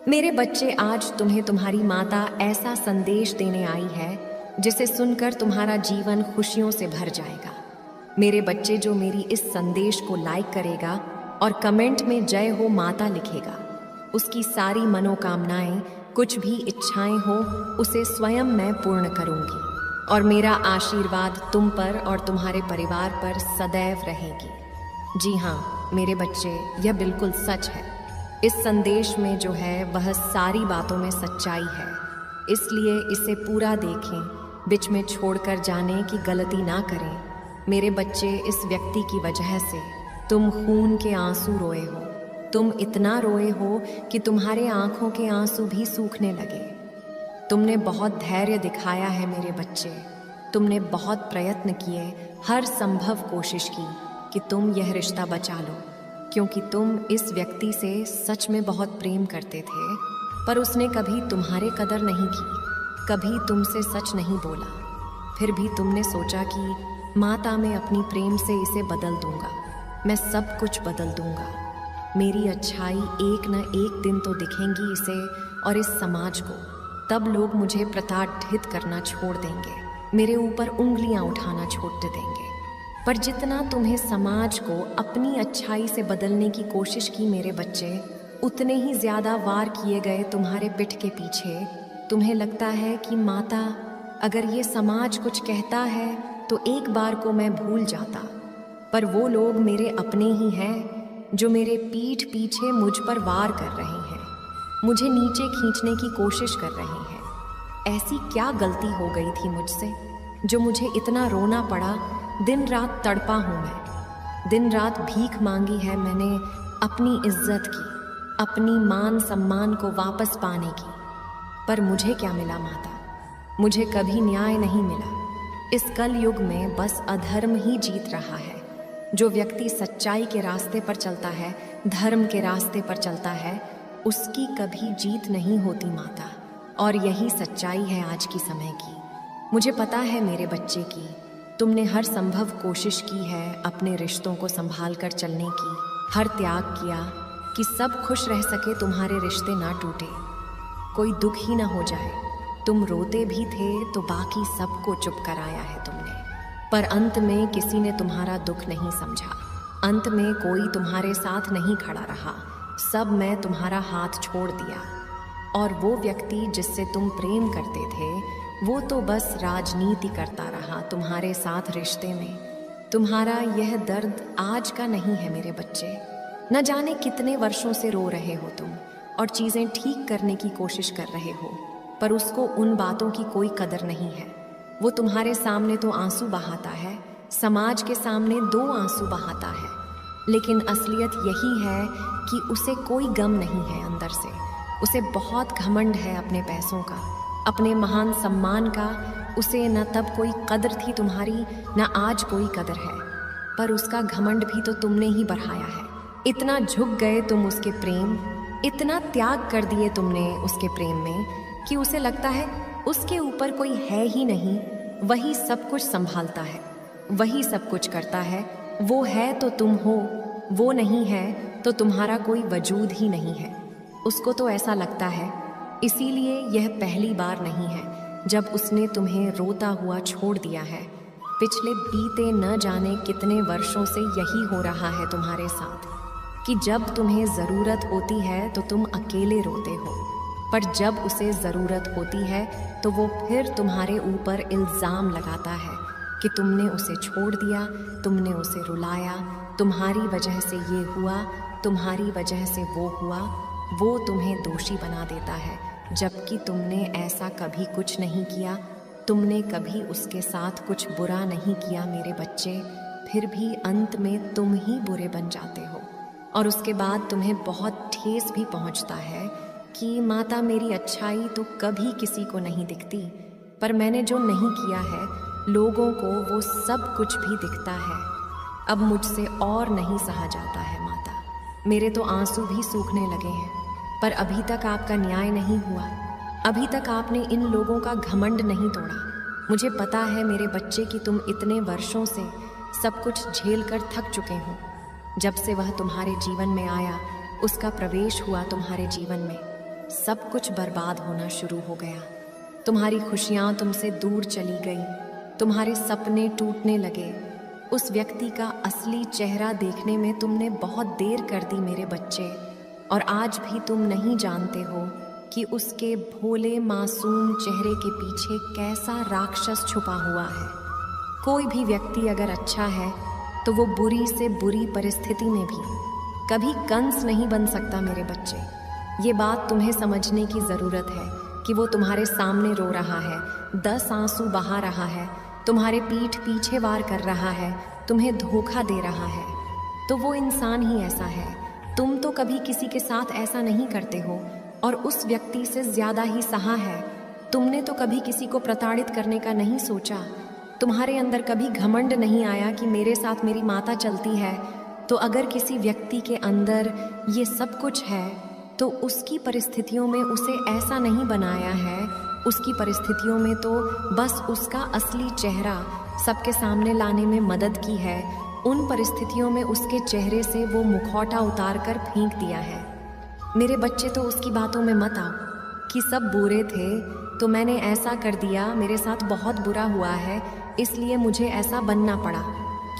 मेरे बच्चे, आज तुम्हें तुम्हारी माता ऐसा संदेश देने आई है जिसे सुनकर तुम्हारा जीवन खुशियों से भर जाएगा। मेरे बच्चे, जो मेरी इस संदेश को लाइक करेगा और कमेंट में जय हो माता लिखेगा, उसकी सारी मनोकामनाएं, कुछ भी इच्छाएं हो, उसे स्वयं मैं पूर्ण करूंगी और मेरा आशीर्वाद तुम पर और तुम्हारे परिवार पर सदैव रहेगी। जी हाँ मेरे बच्चे, यह बिल्कुल सच है। इस संदेश में जो है वह सारी बातों में सच्चाई है, इसलिए इसे पूरा देखें, बीच में छोड़कर जाने की गलती ना करें। मेरे बच्चे, इस व्यक्ति की वजह से तुम खून के आंसू रोए हो। तुम इतना रोए हो कि तुम्हारे आंखों के आंसू भी सूखने लगे। तुमने बहुत धैर्य दिखाया है मेरे बच्चे। तुमने बहुत प्रयत्न किए, हर संभव कोशिश की कि तुम यह रिश्ता बचा लो, क्योंकि तुम इस व्यक्ति से सच में बहुत प्रेम करते थे, पर उसने कभी तुम्हारे कदर नहीं की, कभी तुमसे सच नहीं बोला। फिर भी तुमने सोचा कि माता, मैं अपनी प्रेम से इसे बदल दूंगा, मैं सब कुछ बदल दूंगा। मेरी अच्छाई एक न एक दिन तो दिखेंगी इसे और इस समाज को। तब लोग मुझे प्रताड़ित करना छोड़ देंगे, मेरे ऊपर उंगलियां उठाना छोड़ देंगे। पर जितना तुम्हें समाज को अपनी अच्छाई से बदलने की कोशिश की मेरे बच्चे, उतने ही ज़्यादा वार किए गए तुम्हारे पिठ के पीछे। तुम्हें लगता है कि माता, अगर ये समाज कुछ कहता है तो एक बार को मैं भूल जाता, पर वो लोग मेरे अपने ही हैं जो मेरे पीठ पीछे मुझ पर वार कर रहे हैं, मुझे नीचे खींचने की कोशिश कर रहे हैं। ऐसी क्या गलती हो गई थी मुझसे जो मुझे इतना रोना पड़ा? दिन रात तड़पा हूँ मैं, दिन रात भीख मांगी है मैंने अपनी इज्जत की, अपनी मान सम्मान को वापस पाने की। पर मुझे क्या मिला माता? मुझे कभी न्याय नहीं मिला। इस कल युग में बस अधर्म ही जीत रहा है। जो व्यक्ति सच्चाई के रास्ते पर चलता है, धर्म के रास्ते पर चलता है, उसकी कभी जीत नहीं होती माता। और यही सच्चाई है आज की समय की। मुझे पता है मेरे बच्चे की, तुमने हर संभव कोशिश की है अपने रिश्तों को संभाल कर चलने की, हर त्याग किया कि सब खुश रह सके, तुम्हारे रिश्ते ना टूटे, कोई दुख ही ना हो जाए। तुम रोते भी थे तो बाकी सबको चुप कराया है तुमने, पर अंत में किसी ने तुम्हारा दुख नहीं समझा। अंत में कोई तुम्हारे साथ नहीं खड़ा रहा, सब मैं तुम्हारा हाथ छोड़ दिया। और वो व्यक्ति जिससे तुम प्रेम करते थे, वो तो बस राजनीति करता रहा तुम्हारे साथ रिश्ते में। तुम्हारा यह दर्द आज का नहीं है मेरे बच्चे। न जाने कितने वर्षों से रो रहे हो तुम और चीज़ें ठीक करने की कोशिश कर रहे हो, पर उसको उन बातों की कोई कदर नहीं है। वो तुम्हारे सामने तो आंसू बहाता है, समाज के सामने 2 आंसू बहाता है, लेकिन असलियत यही है कि उसे कोई गम नहीं है अंदर से। उसे बहुत घमंड है अपने पैसों का, अपने महान सम्मान का। उसे न तब कोई कदर थी तुम्हारी, न आज कोई कदर है, पर उसका घमंड भी तो तुमने ही बढ़ाया है। इतना झुक गए तुम उसके प्रेम, इतना त्याग कर दिए तुमने उसके प्रेम में कि उसे लगता है उसके ऊपर कोई है ही नहीं, वही सब कुछ संभालता है, वही सब कुछ करता है। वो है तो तुम हो, वो नहीं है तो तुम्हारा कोई वजूद ही नहीं है। उसको तो ऐसा लगता है, इसीलिए यह पहली बार नहीं है जब उसने तुम्हें रोता हुआ छोड़ दिया है। पिछले बीते न जाने कितने वर्षों से यही हो रहा है तुम्हारे साथ कि जब तुम्हें ज़रूरत होती है तो तुम अकेले रोते हो, पर जब उसे ज़रूरत होती है तो वो फिर तुम्हारे ऊपर इल्ज़ाम लगाता है कि तुमने उसे छोड़ दिया, तुमने उसे रुलाया, तुम्हारी वजह से ये हुआ, तुम्हारी वजह से वो हुआ। वो तुम्हें दोषी बना देता है, जबकि तुमने ऐसा कभी कुछ नहीं किया। तुमने कभी उसके साथ कुछ बुरा नहीं किया मेरे बच्चे, फिर भी अंत में तुम ही बुरे बन जाते हो। और उसके बाद तुम्हें बहुत ठेस भी पहुंचता है कि माता, मेरी अच्छाई तो कभी किसी को नहीं दिखती, पर मैंने जो नहीं किया है लोगों को वो सब कुछ भी दिखता है। अब मुझसे और नहीं सहा जाता है माता, मेरे तो आंसू भी सूखने लगे हैं, पर अभी तक आपका न्याय नहीं हुआ। अभी तक आपने इन लोगों का घमंड नहीं तोड़ा। मुझे पता है मेरे बच्चे कि तुम इतने वर्षों से सब कुछ झेल कर थक चुके हो। जब से वह तुम्हारे जीवन में आया, उसका प्रवेश हुआ तुम्हारे जीवन में, सब कुछ बर्बाद होना शुरू हो गया। तुम्हारी खुशियाँ तुमसे दूर चली गई, तुम्हारे सपने टूटने लगे। उस व्यक्ति का असली चेहरा देखने में तुमने बहुत देर कर दी मेरे बच्चे, और आज भी तुम नहीं जानते हो कि उसके भोले मासूम चेहरे के पीछे कैसा राक्षस छुपा हुआ है। कोई भी व्यक्ति अगर अच्छा है तो वो बुरी से बुरी परिस्थिति में भी कभी कंस नहीं बन सकता मेरे बच्चे। ये बात तुम्हें समझने की ज़रूरत है कि वो तुम्हारे सामने रो रहा है, 10 आंसू बहा रहा है, तुम्हारे पीठ पीछे वार कर रहा है, तुम्हें धोखा दे रहा है, तो वो इंसान ही ऐसा है। तुम तो कभी किसी के साथ ऐसा नहीं करते हो, और उस व्यक्ति से ज़्यादा ही सहा है। तुमने तो कभी किसी को प्रताड़ित करने का नहीं सोचा। तुम्हारे अंदर कभी घमंड नहीं आया कि मेरे साथ मेरी माता चलती है। तो अगर किसी व्यक्ति के अंदर ये सब कुछ है तो उसकी परिस्थितियों में उसे ऐसा नहीं बनाया है। उसकी परिस्थितियों में तो बस उसका असली चेहरा सबके सामने लाने में मदद की है। उन परिस्थितियों में उसके चेहरे से वो मुखौटा उतार कर फेंक दिया है। मेरे बच्चे, तो उसकी बातों में मत आओ कि सब बुरे थे तो मैंने ऐसा कर दिया, मेरे साथ बहुत बुरा हुआ है इसलिए मुझे ऐसा बनना पड़ा।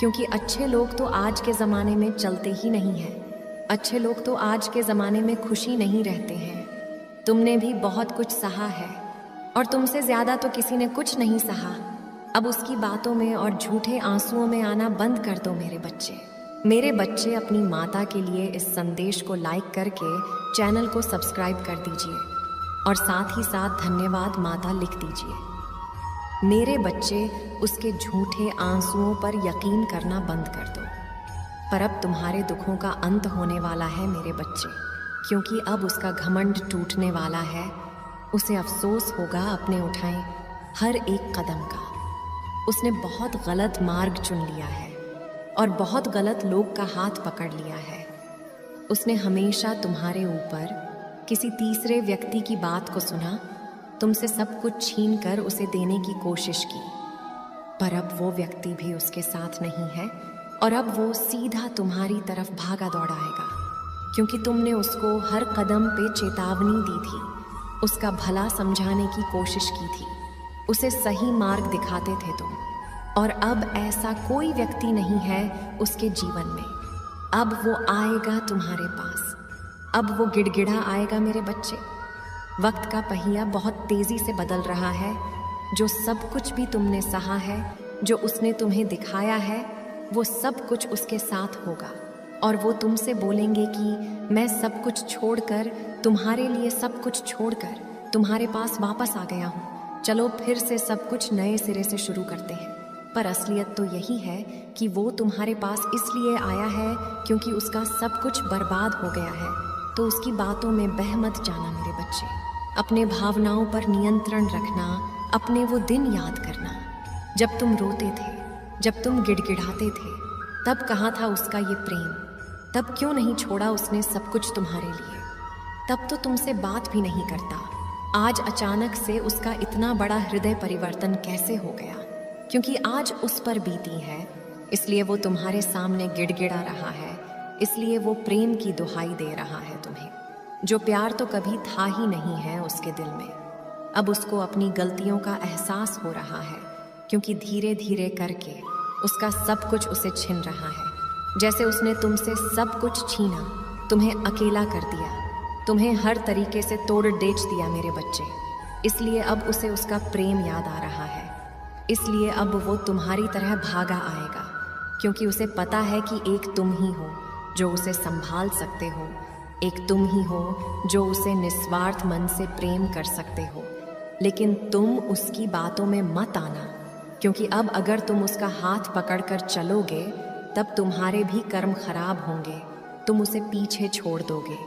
क्योंकि अच्छे लोग तो आज के ज़माने में चलते ही नहीं हैं। अच्छे लोग तो आज के ज़माने में खुशी नहीं रहते हैं। तुमने भी बहुत कुछ सहा है, और तुमसे ज़्यादा तो किसी ने कुछ नहीं सहा। अब उसकी बातों में और झूठे आंसुओं में आना बंद कर दो मेरे बच्चे। मेरे बच्चे, अपनी माता के लिए इस संदेश को लाइक करके चैनल को सब्सक्राइब कर दीजिए, और साथ ही साथ धन्यवाद माता लिख दीजिए। मेरे बच्चे, उसके झूठे आंसुओं पर यकीन करना बंद कर दो। पर अब तुम्हारे दुखों का अंत होने वाला है मेरे बच्चे, क्योंकि अब उसका घमंड टूटने वाला है। उसे अफसोस होगा अपने उठाए हर एक कदम का। उसने बहुत गलत मार्ग चुन लिया है और बहुत गलत लोग का हाथ पकड़ लिया है। उसने हमेशा तुम्हारे ऊपर किसी तीसरे व्यक्ति की बात को सुना, तुमसे सब कुछ छीन कर उसे देने की कोशिश की। पर अब वो व्यक्ति भी उसके साथ नहीं है, और अब वो सीधा तुम्हारी तरफ भागा दौड़ाएगा, क्योंकि तुमने उसको हर कदम पे चेतावनी दी थी, उसका भला समझाने की कोशिश की थी, उसे सही मार्ग दिखाते थे तुम। और अब ऐसा कोई व्यक्ति नहीं है उसके जीवन में। अब वो आएगा तुम्हारे पास, अब वो गिड़गिड़ा आएगा मेरे बच्चे। वक्त का पहिया बहुत तेज़ी से बदल रहा है। जो सब कुछ भी तुमने सहा है, जो उसने तुम्हें दिखाया है, वो सब कुछ उसके साथ होगा। और वो तुमसे बोलेंगे कि मैं सब कुछ छोड़कर, तुम्हारे लिए सब कुछ छोड़कर तुम्हारे पास वापस आ गया हूँ, चलो फिर से सब कुछ नए सिरे से शुरू करते हैं। पर असलियत तो यही है कि वो तुम्हारे पास इसलिए आया है क्योंकि उसका सब कुछ बर्बाद हो गया है। तो उसकी बातों में बह मत जाना मेरे बच्चे। अपने भावनाओं पर नियंत्रण रखना, अपने वो दिन याद करना जब तुम रोते थे, जब तुम गिड़गिड़ाते थे। तब कहाँ था उसका ये प्रेम? तब क्यों नहीं छोड़ा उसने सब कुछ तुम्हारे लिए? तब तो तुमसे बात भी नहीं करता। आज अचानक से उसका इतना बड़ा हृदय परिवर्तन कैसे हो गया? क्योंकि आज उस पर बीती है, इसलिए वो तुम्हारे सामने गिड़गिड़ा रहा है, इसलिए वो प्रेम की दुहाई दे रहा है तुम्हें। जो प्यार तो कभी था ही नहीं है उसके दिल में, अब उसको अपनी गलतियों का एहसास हो रहा है, क्योंकि धीरे धीरे करके उसका सब कुछ उसे छिन रहा है। जैसे उसने तुमसे सब कुछ छीना, तुम्हें अकेला कर दिया, तुम्हें हर तरीके से तोड़ डेच दिया मेरे बच्चे। इसलिए अब उसे उसका प्रेम याद आ रहा है, इसलिए अब वो तुम्हारी तरह भागा आएगा, क्योंकि उसे पता है कि एक तुम ही हो जो उसे संभाल सकते हो, एक तुम ही हो जो उसे निस्वार्थ मन से प्रेम कर सकते हो। लेकिन तुम उसकी बातों में मत आना, क्योंकि अब अगर तुम उसका हाथ पकड़कर चलोगे तब तुम्हारे भी कर्म खराब होंगे, तुम उसे पीछे छोड़ दोगे।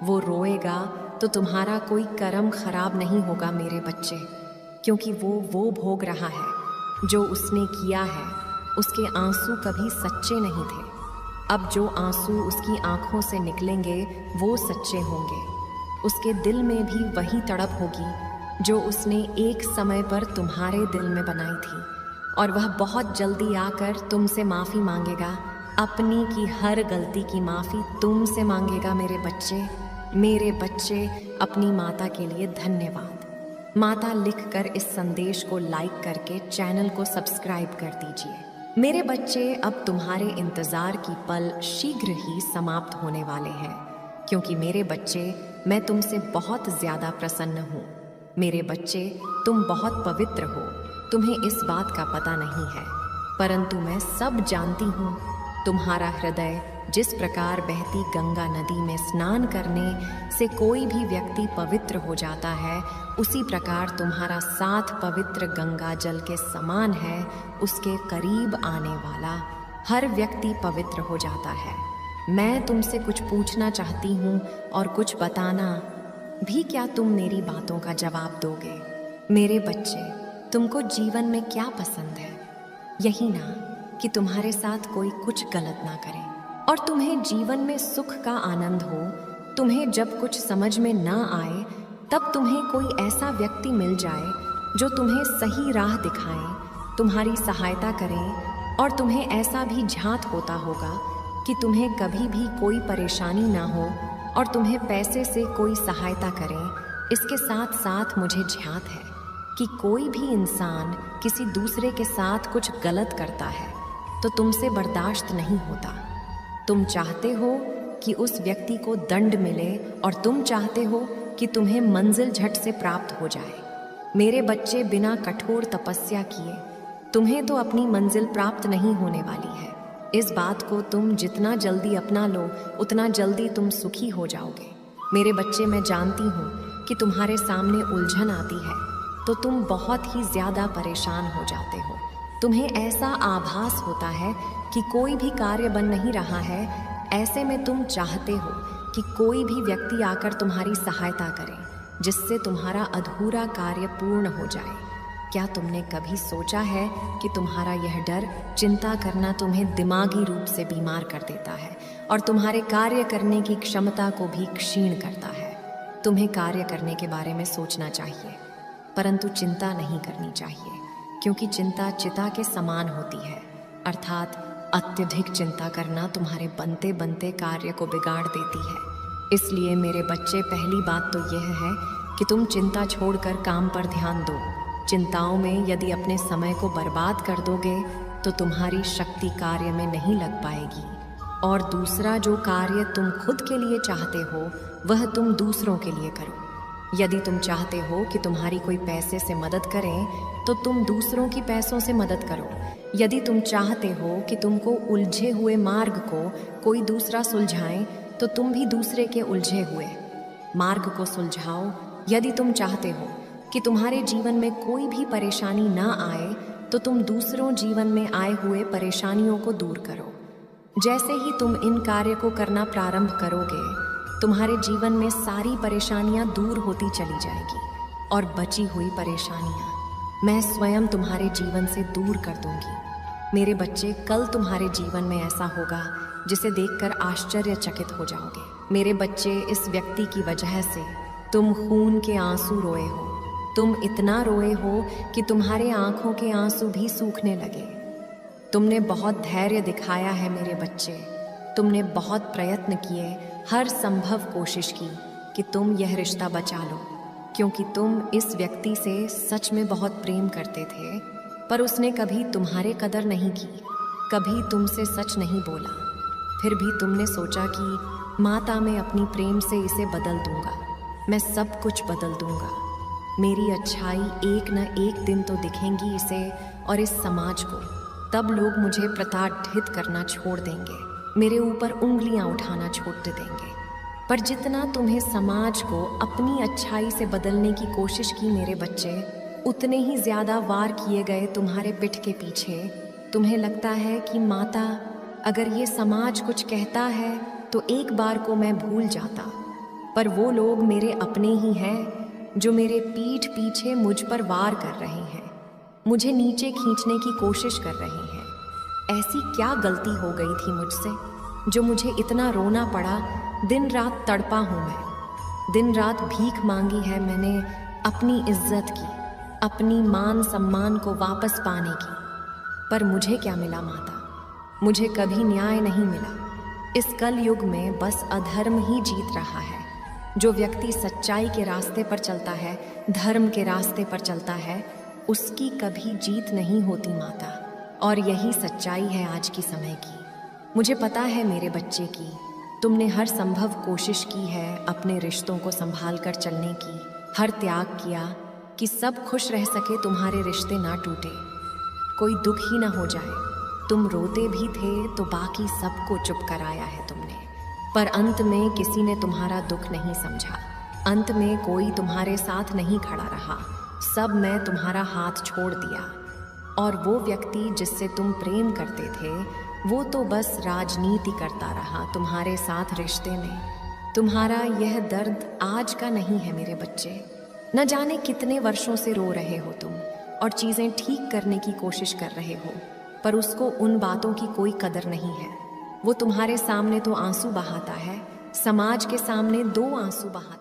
वो रोएगा तो तुम्हारा कोई कर्म खराब नहीं होगा मेरे बच्चे, क्योंकि वो भोग रहा है जो उसने किया है। उसके आंसू कभी सच्चे नहीं थे, अब जो आंसू उसकी आंखों से निकलेंगे वो सच्चे होंगे। उसके दिल में भी वही तड़प होगी जो उसने एक समय पर तुम्हारे दिल में बनाई थी, और वह बहुत जल्दी आकर तुमसे माफ़ी मांगेगा। अपनी की हर गलती की माफ़ी तुमसे मांगेगा मेरे बच्चे। मेरे बच्चे, अपनी माता के लिए धन्यवाद। माता लिखकर इस संदेश को लाइक करके चैनल को सब्सक्राइब कर दीजिए। मेरे बच्चे, अब तुम्हारे इंतजार की पल शीघ्र ही समाप्त होने वाले हैं, क्योंकि मेरे बच्चे, मैं तुमसे बहुत ज्यादा प्रसन्न हूँ। मेरे बच्चे, तुम बहुत पवित्र हो, तुम्हें इस बात का पता नहीं है, परंतु मैं सब जानती हूँ। तुम्हारा हृदय जिस प्रकार बहती गंगा नदी में स्नान करने से कोई भी व्यक्ति पवित्र हो जाता है, उसी प्रकार तुम्हारा साथ पवित्र गंगा जल के समान है। उसके करीब आने वाला हर व्यक्ति पवित्र हो जाता है। मैं तुमसे कुछ पूछना चाहती हूँ और कुछ बताना भी। क्या तुम मेरी बातों का जवाब दोगे? मेरे बच्चे, तुमको जीवन में क्या पसंद है? यही ना कि तुम्हारे साथ कोई कुछ गलत ना करे और तुम्हें जीवन में सुख का आनंद हो। तुम्हें जब कुछ समझ में ना आए, तब तुम्हें कोई ऐसा व्यक्ति मिल जाए जो तुम्हें सही राह दिखाए, तुम्हारी सहायता करें, और तुम्हें ऐसा भी झांत होता होगा कि तुम्हें कभी भी कोई परेशानी ना हो और तुम्हें पैसे से कोई सहायता करें। इसके साथ साथ मुझे झांत है कि कोई भी इंसान किसी दूसरे के साथ कुछ गलत करता है तो तुमसे बर्दाश्त नहीं होता। तुम चाहते हो कि उस व्यक्ति को दंड मिले और तुम चाहते हो कि तुम्हें मंजिल झट से प्राप्त हो जाए। मेरे बच्चे, बिना कठोर तपस्या किए तुम्हें तो अपनी मंजिल प्राप्त नहीं होने वाली है। इस बात को तुम जितना जल्दी अपना लो, उतना जल्दी तुम सुखी हो जाओगे। मेरे बच्चे, मैं जानती हूँ कि तुम्हारे सामने उलझन आती है तो तुम बहुत ही ज़्यादा परेशान हो जाते हो। तुम्हें ऐसा आभास होता है कि कोई भी कार्य बन नहीं रहा है। ऐसे में तुम चाहते हो कि कोई भी व्यक्ति आकर तुम्हारी सहायता करे, जिससे तुम्हारा अधूरा कार्य पूर्ण हो जाए। क्या तुमने कभी सोचा है कि तुम्हारा यह डर, चिंता करना तुम्हें दिमागी रूप से बीमार कर देता है और तुम्हारे कार्य करने की क्षमता को भी क्षीण करता है? तुम्हें कार्य करने के बारे में सोचना चाहिए, परंतु चिंता नहीं करनी चाहिए, क्योंकि चिंता चिता के समान होती है। अर्थात अत्यधिक चिंता करना तुम्हारे बनते बनते कार्य को बिगाड़ देती है। इसलिए मेरे बच्चे, पहली बात तो यह है कि तुम चिंता छोड़कर काम पर ध्यान दो। चिंताओं में यदि अपने समय को बर्बाद कर दोगे तो तुम्हारी शक्ति कार्य में नहीं लग पाएगी। और दूसरा, जो कार्य तुम खुद के लिए चाहते हो वह तुम दूसरों के लिए करो। यदि तुम चाहते हो कि तुम्हारी कोई पैसे से मदद करें तो तुम दूसरों की पैसों से मदद करो। यदि तुम चाहते हो कि तुमको उलझे हुए मार्ग को कोई दूसरा सुलझाए तो तुम भी दूसरे के उलझे हुए मार्ग को सुलझाओ। यदि तुम चाहते हो कि तुम्हारे जीवन में कोई भी परेशानी ना आए तो तुम दूसरों जीवन में आए हुए परेशानियों को दूर करो। जैसे ही तुम इन कार्य को करना प्रारंभ करोगे, तुम्हारे जीवन में सारी परेशानियां दूर होती चली जाएगी और बची हुई परेशानियां मैं स्वयं तुम्हारे जीवन से दूर कर दूंगी। मेरे बच्चे, कल तुम्हारे जीवन में ऐसा होगा जिसे देखकर आश्चर्यचकित हो जाओगे। मेरे बच्चे, इस व्यक्ति की वजह से तुम खून के आंसू रोए हो। तुम इतना रोए हो कि तुम्हारे आंखों के आंसू भी सूखने लगे। तुमने बहुत धैर्य दिखाया है मेरे बच्चे। तुमने बहुत प्रयत्न किए, हर संभव कोशिश की कि तुम यह रिश्ता बचा लो, क्योंकि तुम इस व्यक्ति से सच में बहुत प्रेम करते थे, पर उसने कभी तुम्हारे कदर नहीं की, कभी तुमसे सच नहीं बोला। फिर भी तुमने सोचा कि माता, मैं अपनी प्रेम से इसे बदल दूंगा, मैं सब कुछ बदल दूंगा। मेरी अच्छाई एक न एक दिन तो दिखेंगी इसे और इस समाज को। तब लोग मुझे प्रताड़ित करना छोड़ देंगे, मेरे ऊपर उंगलियां उठाना छोड़ देंगे। पर जितना तुम्हें समाज को अपनी अच्छाई से बदलने की कोशिश की मेरे बच्चे, उतने ही ज़्यादा वार किए गए तुम्हारे पिठ के पीछे। तुम्हें लगता है कि माता, अगर ये समाज कुछ कहता है तो एक बार को मैं भूल जाता, पर वो लोग मेरे अपने ही हैं जो मेरे पीठ पीछे मुझ पर वार कर रहे हैं, मुझे नीचे खींचने की कोशिश कर रहे हैं। ऐसी क्या गलती हो गई थी मुझसे जो मुझे इतना रोना पड़ा? दिन रात तड़पा हूँ मैं, दिन रात भीख मांगी है मैंने अपनी इज्जत की, अपनी मान सम्मान को वापस पाने की। पर मुझे क्या मिला माता? मुझे कभी न्याय नहीं मिला। इस कल युग में बस अधर्म ही जीत रहा है। जो व्यक्ति सच्चाई के रास्ते पर चलता है, धर्म के रास्ते पर चलता है, उसकी कभी जीत नहीं होती माता। और यही सच्चाई है आज की समय की। मुझे पता है मेरे बच्चे की, तुमने हर संभव कोशिश की है अपने रिश्तों को संभाल कर चलने की, हर त्याग किया कि सब खुश रह सके, तुम्हारे रिश्ते ना टूटे, कोई दुख ही ना हो जाए। तुम रोते भी थे तो बाकी सबको चुप कराया है तुमने, पर अंत में किसी ने तुम्हारा दुख नहीं समझा। अंत में कोई तुम्हारे साथ नहीं खड़ा रहा, सब मैं तुम्हारा हाथ छोड़ दिया। और वो व्यक्ति जिससे तुम प्रेम करते थे, वो तो बस राजनीति करता रहा तुम्हारे साथ रिश्ते में। तुम्हारा यह दर्द आज का नहीं है मेरे बच्चे। न जाने कितने वर्षों से रो रहे हो तुम और चीज़ें ठीक करने की कोशिश कर रहे हो, पर उसको उन बातों की कोई कदर नहीं है। वो तुम्हारे सामने तो आंसू बहाता है, समाज के सामने 2 आंसू बहाता है।